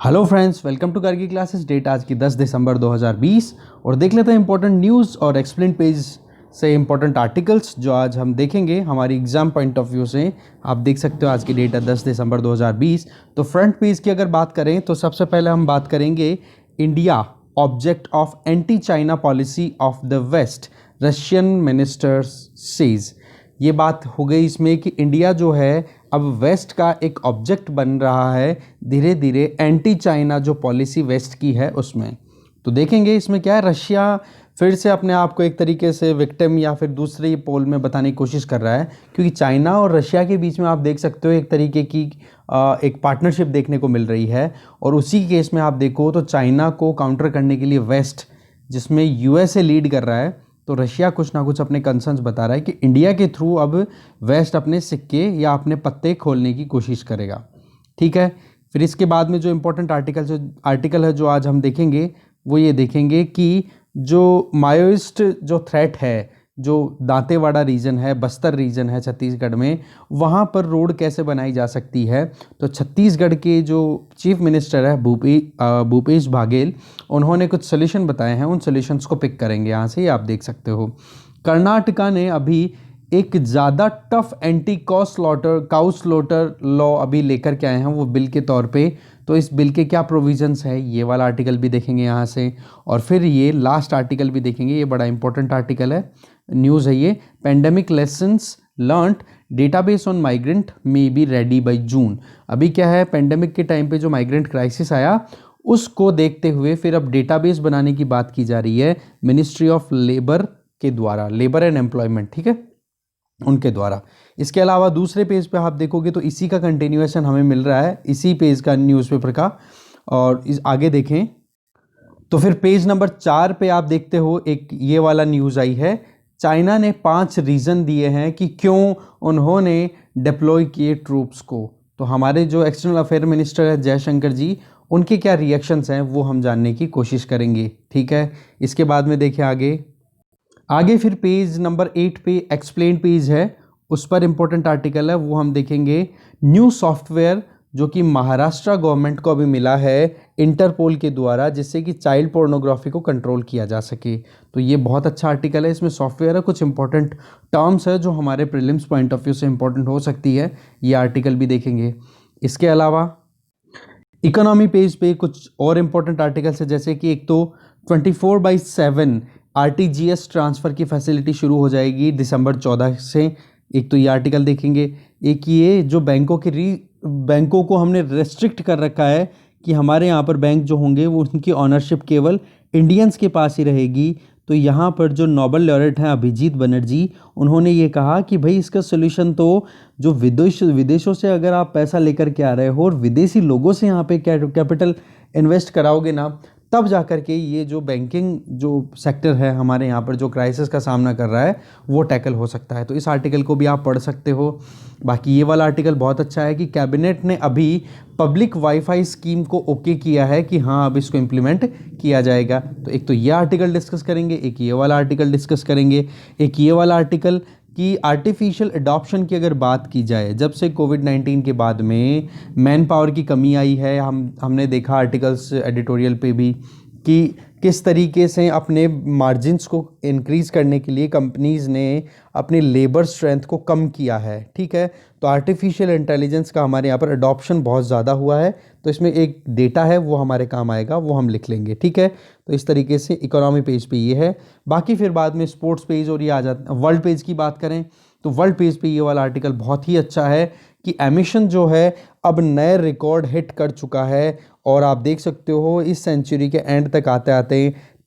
Hello friends, welcome to करगी classes. Date आज की 10 दिसंबर 2020 और देख लेते हैं इंपॉर्टेंट न्यूज़ और एक्सप्लेन पेज से इंपॉर्टेंट आर्टिकल्स जो आज हम देखेंगे हमारी एग्जाम पॉइंट ऑफ व्यू से। आप देख सकते हो आज की डेट है 10 दिसंबर 2020। तो फ्रंट पेज की अगर बात करें तो सबसे पहले हम बात करेंगे India object of anti China policy of the West, Russian ministers says. ये बात हो गई इसमें कि इंडिया जो है अब वेस्ट का एक ऑब्जेक्ट बन रहा है धीरे धीरे एंटी चाइना जो पॉलिसी वेस्ट की है उसमें। तो देखेंगे इसमें क्या है, रशिया फिर से अपने आप को एक तरीके से विक्टिम या फिर दूसरे पोल में बताने की कोशिश कर रहा है, क्योंकि चाइना और रशिया के बीच में आप देख सकते हो एक तरीके की एक पार्टनरशिप देखने को मिल रही है। और उसी केस में आप देखो तो चाइना को काउंटर करने के लिए वेस्ट, जिसमें यूएसए लीड कर रहा है, तो रशिया कुछ ना कुछ अपने कंसर्न्स बता रहा है कि इंडिया के थ्रू अब वेस्ट अपने सिक्के या अपने पत्ते खोलने की कोशिश करेगा। ठीक है, फिर इसके बाद में जो इम्पोर्टेंट आर्टिकल है जो आज हम देखेंगे वो ये देखेंगे कि जो माओइस्ट जो थ्रेट है, जो दांतेवाड़ा रीजन है, बस्तर रीजन है छत्तीसगढ़ में, वहाँ पर रोड कैसे बनाई जा सकती है। तो छत्तीसगढ़ के जो चीफ मिनिस्टर है भूपेश बाघेल, उन्होंने कुछ सोल्यूशन बताए हैं, उन सोल्यूशंस को पिक करेंगे यहाँ से, आप देख सकते हो। कर्नाटका ने अभी एक ज़्यादा tough anti cow slaughter law अभी लेकर के आए हैं वो बिल के तौर पे। तो इस बिल के क्या प्रोविजंस है, ये वाला आर्टिकल भी देखेंगे यहाँ से। और फिर ये लास्ट आर्टिकल भी देखेंगे, ये बड़ा इंपॉर्टेंट आर्टिकल है, न्यूज़ है ये। Pandemic lessons learned, database on migrant may be ready by June. अभी क्या है, पेंडेमिक के टाइम पे जो माइग्रेंट क्राइसिस आया उसको देखते हुए फिर अब डेटाबेस बनाने की बात की जा रही है मिनिस्ट्री ऑफ लेबर के द्वारा, लेबर एंड एम्प्लॉयमेंट, ठीक है, उनके द्वारा। इसके अलावा दूसरे पेज पे आप देखोगे तो इसी का कंटिन्यूएशन हमें मिल रहा है, इसी पेज का न्यूज़पेपर का। और इस आगे देखें तो फिर पेज नंबर 4 पे आप देखते हो एक ये वाला न्यूज़ आई है। चाइना ने 5 रीज़न दिए हैं कि क्यों उन्होंने डिप्लॉय किए ट्रूप्स को। तो हमारे जो एक्सटर्नल अफेयर मिनिस्टर है जयशंकर जी, उनके क्या रिएक्शंस हैं वो हम जानने की कोशिश करेंगे। ठीक है, इसके बाद में देखें आगे फिर पेज नंबर 8 पे एक्सप्लेन पेज है, उस पर इंपॉर्टेंट आर्टिकल है वो हम देखेंगे। न्यू सॉफ्टवेयर जो कि महाराष्ट्र गवर्नमेंट को अभी मिला है इंटरपोल के द्वारा, जिससे कि चाइल्ड पोर्नोग्राफी को कंट्रोल किया जा सके। तो ये बहुत अच्छा आर्टिकल है, इसमें सॉफ्टवेयर है, कुछ इंपॉर्टेंट टर्म्स है जो हमारे प्रीलिम्स पॉइंट ऑफ व्यू से इंपॉर्टेंट हो सकती है, ये आर्टिकल भी देखेंगे। इसके अलावा इकोनॉमी पेज पे कुछ और इंपॉर्टेंट आर्टिकल्स है, जैसे कि एक तो 24/7 आरटीजीएस ट्रांसफ़र की फैसिलिटी शुरू हो जाएगी दिसंबर 14 से। एक तो ये आर्टिकल देखेंगे। एक ये जो बैंकों को हमने रेस्ट्रिक्ट कर रखा है कि हमारे यहाँ पर बैंक जो होंगे वो उनकी ऑनरशिप केवल इंडियंस के पास ही रहेगी। तो यहाँ पर जो नोबेल लॉरेट हैं अभिजीत बनर्जी, उन्होंने ये कहा कि भाई इसका सोल्यूशन तो जो विदेशों से अगर आप पैसा लेकर के आ रहे हो और विदेशी लोगों से यहाँ पे कैपिटल इन्वेस्ट कराओगे ना, तब जाकर के ये जो बैंकिंग जो सेक्टर है हमारे यहाँ पर जो क्राइसिस का सामना कर रहा है वो टैकल हो सकता है। तो इस आर्टिकल को भी आप पढ़ सकते हो। बाकी ये वाला आर्टिकल बहुत अच्छा है कि कैबिनेट ने अभी पब्लिक वाईफाई स्कीम को ओके किया है कि हाँ अब इसको इम्प्लीमेंट किया जाएगा। तो एक तो ये आर्टिकल डिस्कस करेंगे, एक ये वाला आर्टिकल डिस्कस करेंगे। एक ये वाला आर्टिकल कि आर्टिफिशियल एडॉप्शन की अगर बात की जाए, जब से कोविड-19 के बाद में मैन पावर की कमी आई है, हमने देखा आर्टिकल्स एडिटोरियल पे भी कि किस तरीके से अपने मार्जिन्स को इंक्रीज़ करने के लिए कंपनीज़ ने अपने लेबर स्ट्रेंथ को कम किया है। ठीक है, तो आर्टिफिशियल इंटेलिजेंस का हमारे यहाँ पर अडॉप्शन बहुत ज़्यादा हुआ है, तो इसमें एक डेटा है वो हमारे काम आएगा, वो हम लिख लेंगे। ठीक है, तो इस तरीके से इकोनॉमी पेज पे ये है। बाकी फिर बाद में स्पोर्ट्स पेज और ये आ जाता है। वर्ल्ड पेज की बात करें तो वर्ल्ड पेज पे ये वाला आर्टिकल बहुत ही अच्छा है कि एमिशन जो है अब नए रिकॉर्ड हिट कर चुका है। और आप देख सकते हो इस सेंचुरी के एंड तक आते आते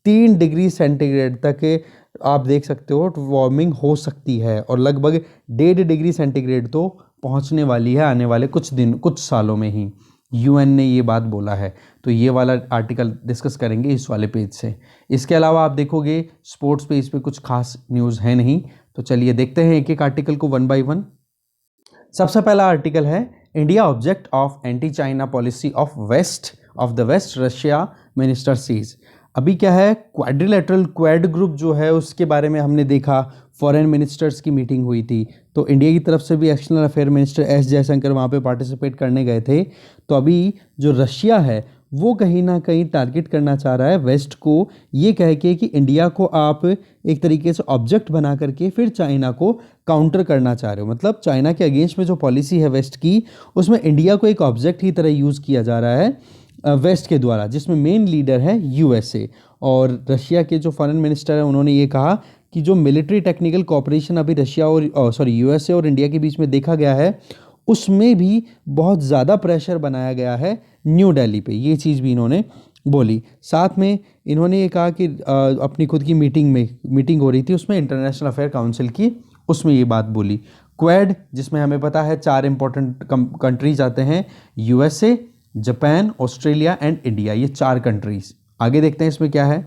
3 डिग्री सेंटीग्रेड तक आप देख सकते हो वार्मिंग हो सकती है, और लगभग 1.5 डिग्री सेंटीग्रेड तो पहुंचने वाली है आने वाले कुछ सालों में ही। यूएन ने ये बात बोला है। तो ये वाला आर्टिकल डिस्कस करेंगे इस वाले पेज से। इसके अलावा आप देखोगे स्पोर्ट्स पेज पे कुछ खास न्यूज़ है नहीं, तो चलिए देखते हैं एक एक आर्टिकल को वन बाय वन। सबसे पहला आर्टिकल है India object of anti China policy of the West Russia minister says. अभी क्या है, क्वाड्रिलेटरल क्वाड ग्रुप जो है उसके बारे में हमने देखा, फॉरेन मिनिस्टर्स की मीटिंग हुई थी, तो इंडिया की तरफ से भी external affair minister S Jaishankar वहाँ पे पार्टिसिपेट करने गए थे। तो अभी जो रशिया है वो कहीं ना कहीं टारगेट करना चाह रहा है वेस्ट को, ये कह के कि इंडिया को आप एक तरीके से ऑब्जेक्ट बना करके फिर चाइना को काउंटर करना चाह रहे हो। मतलब चाइना के अगेंस्ट में जो पॉलिसी है वेस्ट की, उसमें इंडिया को एक ऑब्जेक्ट की तरह यूज़ किया जा रहा है वेस्ट के द्वारा, जिसमें मेन लीडर है यूएसए। और रशिया के जो फॉरेन मिनिस्टर है उन्होंने ये कहा कि जो मिलिट्री टेक्निकल कोऑपरेशन अभी रशिया और यूएसए और इंडिया के बीच में देखा गया है, उसमें भी बहुत ज़्यादा प्रेशर बनाया गया है न्यू दिल्ली पे। ये चीज़ भी इन्होंने बोली। साथ में इन्होंने ये कहा कि अपनी खुद की मीटिंग हो रही थी उसमें, इंटरनेशनल अफेयर काउंसिल की, उसमें ये बात बोली। क्वेड, जिसमें हमें पता है 4 इंपॉर्टेंट कंट्रीज आते हैं, USA, Japan, Australia and India, ये 4 कंट्रीज। आगे देखते हैं इसमें क्या है।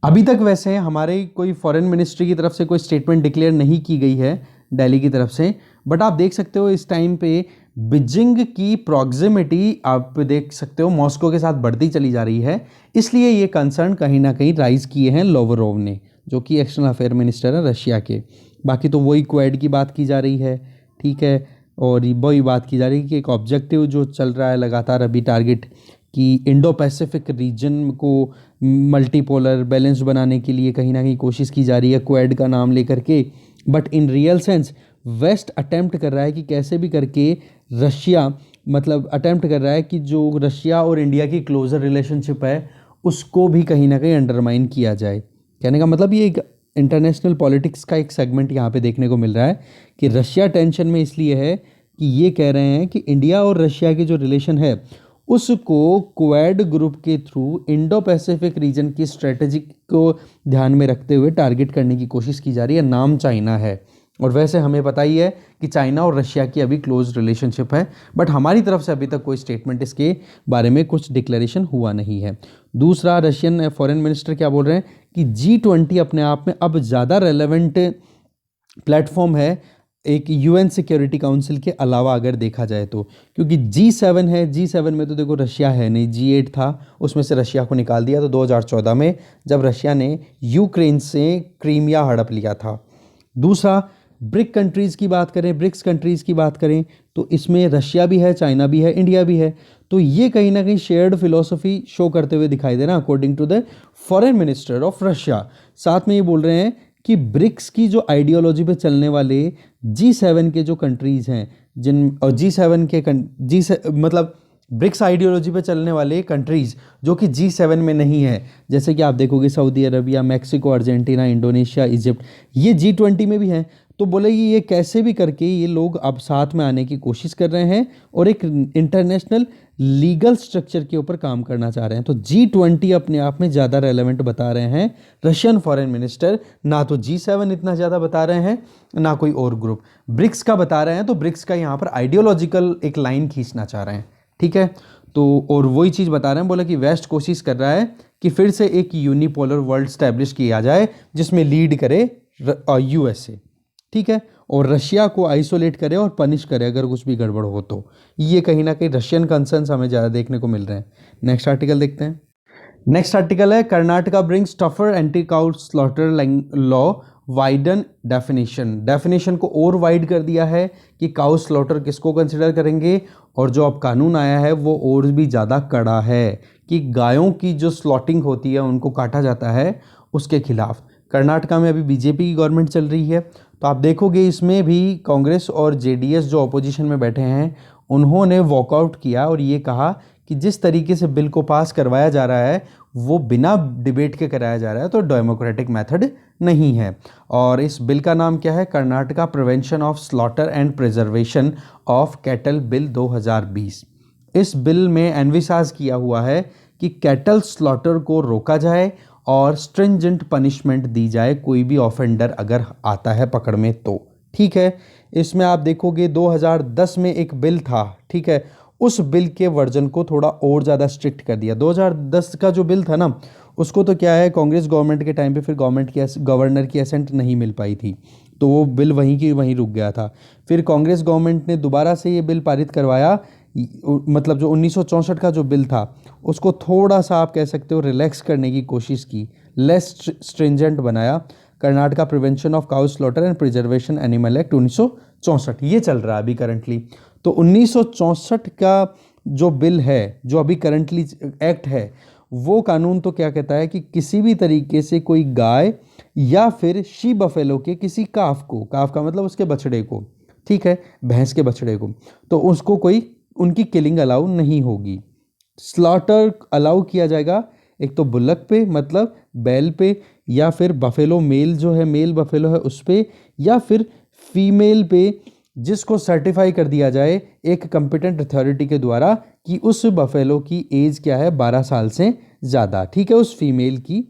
अभी तक वैसे हमारे कोई फॉरेन मिनिस्ट्री की तरफ से कोई स्टेटमेंट डिक्लेयर नहीं की गई है दिल्ली की तरफ से, बट आप देख सकते हो इस टाइम पे बीजिंग की प्रॉक्सिमिटी आप देख सकते हो मॉस्को के साथ बढ़ती चली जा रही है, इसलिए ये कंसर्न कहीं ना कहीं राइज किए हैं लावरोव ने, जो कि एक्सटर्नल अफेयर मिनिस्टर है रशिया के। बाकी तो वही क्वेड की बात की जा रही है, ठीक है, और वही बात की जा रही है कि एक ऑब्जेक्टिव जो चल रहा है लगातार अभी टारगेट, कि इंडो पैसिफिक रीजन को मल्टीपोलर बैलेंस बनाने के लिए कहीं ना कहीं कोशिश की जा रही है क्वेड का नाम लेकर के। But in real sense West attempt कर रहा है कि कैसे भी करके रशिया, मतलब अटेम्प्ट कर रहा है कि जो रशिया और इंडिया की क्लोजर रिलेशनशिप है उसको भी कहीं ना कहीं अंडरमाइन किया जाए। कहने का मतलब ये एक इंटरनेशनल पॉलिटिक्स का एक सेगमेंट यहाँ पे देखने को मिल रहा है कि रशिया टेंशन में इसलिए है कि ये कह रहे हैं कि इंडिया और रशिया के जो रिलेशन है उसको क्वेड ग्रुप के थ्रू इंडो पैसिफिक रीजन की स्ट्रेटेजी को ध्यान में रखते हुए टारगेट करने की कोशिश की जा रही है। नाम चाइना है, और वैसे हमें पता ही है कि चाइना और रशिया की अभी क्लोज रिलेशनशिप है, बट हमारी तरफ से अभी तक कोई स्टेटमेंट इसके बारे में कुछ डिक्लेरेशन हुआ नहीं है। दूसरा, रशियन फॉरेन मिनिस्टर क्या बोल रहे हैं कि G20 अपने आप में अब ज़्यादा रेलेवेंट प्लेटफॉर्म है एक यूएन सिक्योरिटी काउंसिल के अलावा अगर देखा जाए तो, क्योंकि G7 है, G7 में तो देखो रशिया है नहीं, G8 था, उसमें से रशिया को निकाल दिया तो 2014 में जब रशिया ने यूक्रेन से क्रीमिया हड़प लिया था। दूसरा, ब्रिक कंट्रीज़ की बात करें, ब्रिक्स कंट्रीज़ की बात करें तो इसमें रशिया भी है, चाइना भी है, इंडिया भी है, तो ये कहीं ना कहीं शेयर्ड फिलॉसफी शो करते हुए दिखाई दे रहा है according to the foreign minister of Russia. साथ में ये बोल रहे हैं कि ब्रिक्स की जो आइडियोलॉजी पे चलने वाले G7 के जो कंट्रीज़ हैं, जिन और G7 के मतलब ब्रिक्स आइडियोलॉजी पे चलने वाले कंट्रीज़ जो कि G7 में नहीं है, जैसे कि आप देखोगे Saudi Arabia, Mexico, Argentina, Indonesia, Egypt, ये G20 में भी हैं। तो बोले कि ये कैसे भी करके ये लोग अब साथ में आने की कोशिश कर रहे हैं और एक इंटरनेशनल लीगल स्ट्रक्चर के ऊपर काम करना चाह रहे हैं। तो G20 अपने आप में ज़्यादा रेलेवेंट बता रहे हैं रशियन फॉरेन मिनिस्टर, ना तो G7 इतना ज़्यादा बता रहे हैं ना कोई और ग्रुप। ब्रिक्स का बता रहे हैं तो ब्रिक्स का यहाँ पर आइडियोलॉजिकल एक लाइन खींचना चाह रहे हैं, ठीक है। तो और वही चीज़ बता रहे हैं, बोला कि वेस्ट कोशिश कर रहा है कि फिर से एक यूनिपोलर वर्ल्ड स्टैब्लिश किया जाए जिसमें लीड करे यूएसए, ठीक है, और रशिया को आइसोलेट करे और पनिश करे अगर कुछ भी गड़बड़ हो तो। ये कहीं ना कहीं रशियन कंसर्न्स हमें ज़्यादा देखने को मिल रहे हैं। नेक्स्ट आर्टिकल देखते हैं। नेक्स्ट आर्टिकल है Karnataka brings tougher anti cow slaughter law widen definition को और वाइड कर दिया है कि काउ स्लॉटर किसको कंसिडर करेंगे, और जो अब कानून आया है वो और भी ज़्यादा कड़ा है कि गायों की जो स्लॉटिंग होती है, उनको काटा जाता है, उसके खिलाफ। कर्नाटका में अभी बीजेपी की गवर्नमेंट चल रही है, तो आप देखोगे इसमें भी कांग्रेस और जेडीएस जो अपोजिशन में बैठे हैं उन्होंने वॉकआउट किया और ये कहा कि जिस तरीके से बिल को पास करवाया जा रहा है वो बिना डिबेट के कराया जा रहा है, तो डेमोक्रेटिक मेथड नहीं है। और इस बिल का नाम क्या है? Karnataka prevention of slaughter and preservation of cattle bill 2020। इस बिल में एनविसाज किया हुआ है कि कैटल स्लॉटर को रोका जाए और स्ट्रिंजेंट पनिशमेंट दी जाए कोई भी ऑफेंडर अगर आता है पकड़ में तो, ठीक है। इसमें आप देखोगे 2010 में एक बिल था, ठीक है, उस बिल के वर्जन को थोड़ा और ज़्यादा स्ट्रिक्ट कर दिया। 2010 का जो बिल था ना, उसको तो क्या है, कांग्रेस गवर्नमेंट के टाइम पे फिर गवर्नर की असेंट नहीं मिल पाई थी, तो वो बिल वहीं की वहीं रुक गया था। फिर कांग्रेस गवर्नमेंट ने दोबारा से ये बिल पारित करवाया, मतलब जो 1964 का जो बिल था उसको थोड़ा सा आप कह सकते हो रिलैक्स करने की कोशिश की, लेस स्ट्रिंजेंट बनाया। Karnataka prevention of cow slaughter and preservation animal act 1964 ये चल रहा है अभी करंटली। तो 1964 का जो बिल है, जो अभी करंटली एक्ट है, वो कानून तो क्या कहता है कि किसी भी तरीके से कोई गाय या फिर शी बफेलो के किसी काफ को, काफ का मतलब उसके बछड़े को, ठीक है, भैंस के बछड़े को, तो उसको कोई उनकी किलिंग अलाउ नहीं होगी। स्लॉटर अलाउ किया जाएगा एक तो बुलक पे मतलब बैल पे, या फिर बफेलो मेल जो है, मेल बफेलो है उस पे, या फिर फीमेल पे, जिसको सर्टिफाई कर दिया जाए एक कंपिटेंट अथॉरिटी के द्वारा कि उस बफेलो की एज क्या है 12 साल से ज़्यादा, ठीक है, उस फीमेल की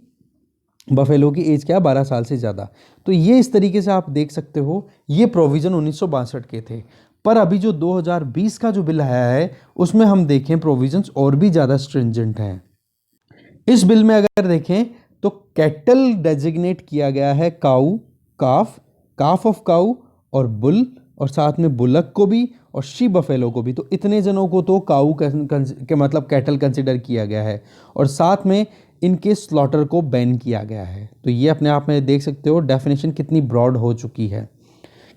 बफेलो की एज क्या है 12 साल से ज़्यादा। तो ये इस तरीके से आप देख सकते हो, ये प्रोविज़न 1962 के थे। पर अभी जो 2020 का जो बिल आया है उसमें हम देखें प्रोविजंस और भी ज़्यादा स्ट्रिंजेंट हैं। इस बिल में अगर देखें तो कैटल डेजिग्नेट किया गया है काऊ, काफ, काफ ऑफ काऊ और बुल, और साथ में बुलक को भी और शी बफेलो को भी। तो इतने जनों को तो काऊ के मतलब कैटल कंसिडर किया गया है, और साथ में इनके स्लॉटर को बैन किया गया है। तो ये अपने आप में देख सकते हो डेफिनेशन कितनी ब्रॉड हो चुकी है।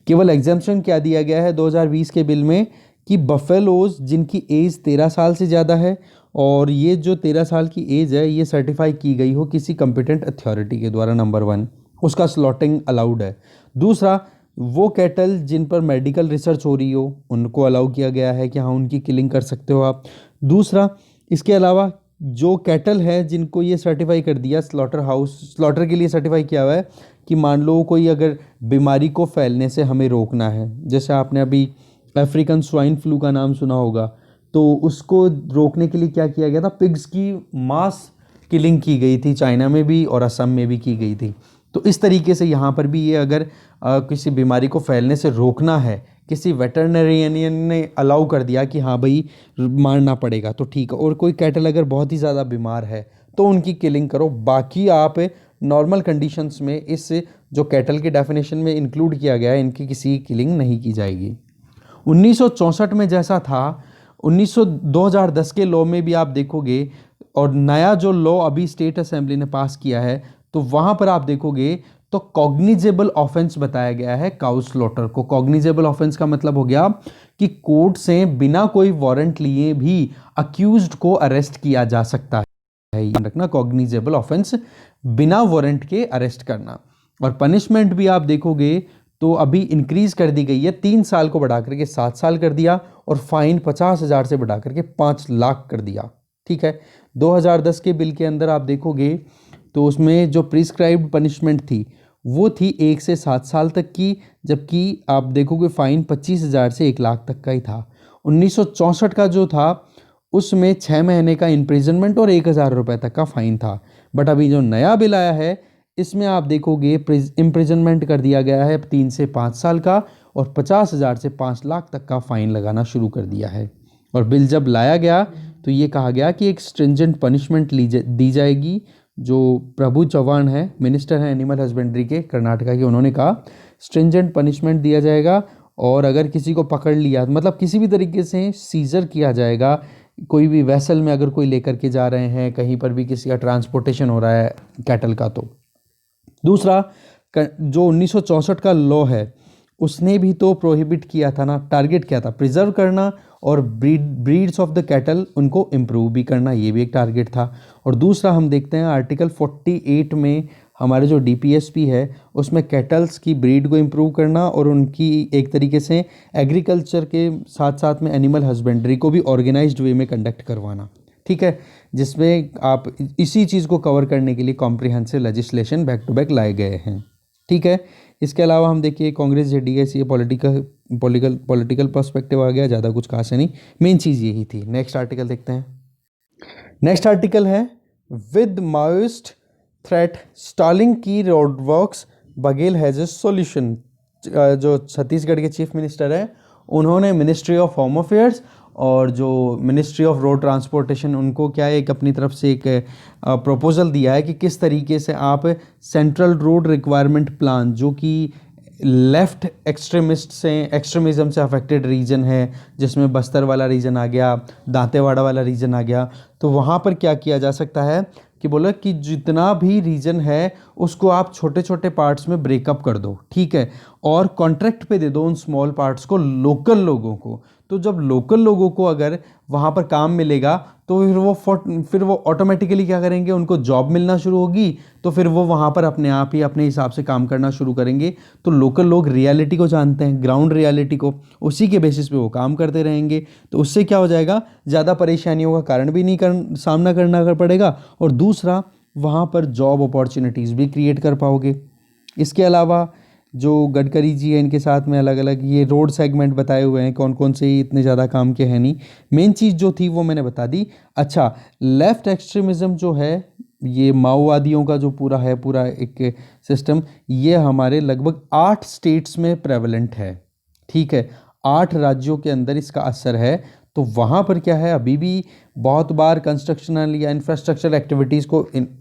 केवल एग्जाम्पशन क्या दिया गया है 2020 के बिल में कि बफेलोज जिनकी एज 13 साल से ज़्यादा है, और ये जो 13 साल की एज है ये सर्टिफाई की गई हो किसी कंपिटेंट अथॉरिटी के द्वारा, नंबर 1, उसका स्लॉटिंग अलाउड है। दूसरा, वो कैटल जिन पर मेडिकल रिसर्च हो रही हो उनको अलाउ किया गया है कि हाँ उनकी किलिंग कर सकते हो आप। दूसरा, इसके अलावा जो कैटल है जिनको ये सर्टिफाई कर दिया स्लॉटर हाउस, स्लॉटर के लिए सर्टिफाई किया हुआ है कि मान लो कोई अगर बीमारी को फैलने से हमें रोकना है, जैसे आपने अभी अफ्रीकन स्वाइन फ्लू का नाम सुना होगा, तो उसको रोकने के लिए क्या किया गया था, पिग्स की मास किलिंग की गई थी, चाइना में भी और असम में भी की गई थी। तो इस तरीके से यहाँ पर भी ये अगर किसी बीमारी को फैलने से रोकना है, किसी वेटरनरियन ने अलाउ कर दिया कि हाँ भाई मारना पड़ेगा तो ठीक है, और कोई कैटल अगर बहुत ही ज़्यादा बीमार है तो उनकी किलिंग करो। बाकी आप नॉर्मल कंडीशंस में इस जो कैटल के डेफिनेशन में इंक्लूड किया गया है इनकी किसी किलिंग नहीं की जाएगी। 1964 में जैसा था 2010 के लॉ में भी आप देखोगे, और नया जो लॉ अभी स्टेट असेंबली ने पास किया है तो वहाँ पर आप देखोगे तो कॉग्निजेबल ऑफेंस बताया गया है काउ स्लॉटर को। कॉग्निजेबल ऑफेंस का मतलब हो गया कि कोर्ट से बिना कोई वारंट लिए भी अक्यूज्ड को अरेस्ट किया जा सकता है। याद रखना, कॉग्निजेबल ऑफेंस बिना वारंट के अरेस्ट करना। और पनिशमेंट भी आप देखोगे तो अभी इंक्रीज कर दी गई है, 3 साल को बढ़ा करके 7 साल कर दिया, और फाइन 50,000 से बढ़ा करके 5 लाख कर दिया। ठीक है, 2010 के बिल के अंदर आप देखोगे तो उसमें जो प्रिस्क्राइब्ड पनिशमेंट थी वो थी 1 से 7 साल तक की, जबकि आप देखोगे फाइन 25,000 से 1 लाख तक का ही था। 1964 का जो था उसमें 6 महीने का इम्प्रिजनमेंट और 1,000 रुपये तक का फाइन था। बट अभी जो नया बिल आया है इसमें आप देखोगे इम्प्रिजनमेंट कर दिया गया है 3 से 5 साल का, और 50,000 से 5 लाख तक का फाइन लगाना शुरू कर दिया है। और बिल जब लाया गया तो ये कहा गया कि एक स्ट्रिंजेंट पनिशमेंट दी जाएगी। जो प्रभु चौहान है, मिनिस्टर हैं एनिमल हस्बेंड्री के कर्नाटका के, उन्होंने कहा स्ट्रिंजेंट पनिशमेंट दिया जाएगा, और अगर किसी को पकड़ लिया मतलब किसी भी तरीके से सीजर किया जाएगा, कोई भी वेसल में अगर कोई लेकर के जा रहे हैं, कहीं पर भी किसी का ट्रांसपोर्टेशन हो रहा है कैटल का। तो दूसरा, जो 1964 का लॉ है उसने भी तो प्रोहिबिट किया था ना, टारगेट किया था प्रिजर्व करना, और ब्रीड्स ऑफ द कैटल उनको इम्प्रूव भी करना, ये भी एक टारगेट था। और दूसरा हम देखते हैं आर्टिकल 48 में हमारे जो डीपीएसपी है उसमें कैटल्स की ब्रीड को इम्प्रूव करना, और उनकी एक तरीके से एग्रीकल्चर के साथ साथ में एनिमल हस्बेंड्री को भी ऑर्गेनाइज्ड वे में कंडक्ट करवाना। ठीक है, जिसमें आप इसी चीज़ को कवर करने के लिए comprehensive legislation back to back लाए गए हैं। ठीक है, इसके अलावा हम देखिए कांग्रेस जेडीएस, ये पॉलिटिकल पर्सपेक्टिव आ गया, ज़्यादा कुछ खास है नहीं, मेन चीज़ यही थी। नेक्स्ट आर्टिकल देखते हैं। नेक्स्ट आर्टिकल है विद माओइस्ट थ्रेट स्टालिंग की road works Baghel has a solution. जो छत्तीसगढ़ के चीफ मिनिस्टर हैं उन्होंने मिनिस्ट्री ऑफ होम अफेयर्स और जो मिनिस्ट्री ऑफ रोड ट्रांसपोर्टेशन उनको क्या एक अपनी तरफ से एक प्रपोजल दिया है कि किस तरीके से आप सेंट्रल रोड रिक्वायरमेंट प्लान, जो कि लेफ़्ट एक्सट्रीमिज़म से अफेक्टेड रीजन है, जिसमें बस्तर वाला रीजन आ गया, दांतेवाड़ा वाला रीजन आ गया, तो वहाँ पर क्या किया जा सकता है कि कि बोला कि जितना भी रीजन है उसको आप छोटे छोटे पार्ट्स में ब्रेकअप कर दो, ठीक है, और कॉन्ट्रैक्ट पे दे दो उन स्मॉल पार्ट्स को लोकल लोगों को। तो जब लोकल लोगों को अगर वहाँ पर काम मिलेगा तो फिर वो ऑटोमेटिकली क्या करेंगे, उनको जॉब मिलना शुरू होगी, तो फिर वो वहाँ पर अपने आप ही अपने हिसाब से काम करना शुरू करेंगे। तो लोकल लोग रियलिटी को जानते हैं, ग्राउंड रियलिटी को, उसी के बेसिस पे वो काम करते रहेंगे। तो उससे क्या हो जाएगा, ज़्यादा परेशानियों का कारण भी नहीं सामना करना पड़ेगा, और दूसरा वहाँ पर जॉब अपॉर्चुनिटीज़ भी क्रिएट कर पाओगे। इसके अलावा जो गडकरी जी हैं, इनके साथ में अलग अलग ये रोड सेगमेंट बताए हुए हैं, कौन कौन से इतने ज़्यादा काम के हैं नहीं। मेन चीज़ जो थी वो मैंने बता दी। अच्छा, लेफ़्ट एक्सट्रीमिज़म जो है, ये माओवादियों का जो पूरा एक सिस्टम, ये हमारे लगभग 8 स्टेट्स में प्रेवलेंट है, ठीक है, 8 राज्यों के अंदर इसका असर है। तो वहाँ पर क्या है, अभी भी बहुत बार कंस्ट्रक्शनल या इंफ्रास्ट्रक्चर एक्टिविटीज़ को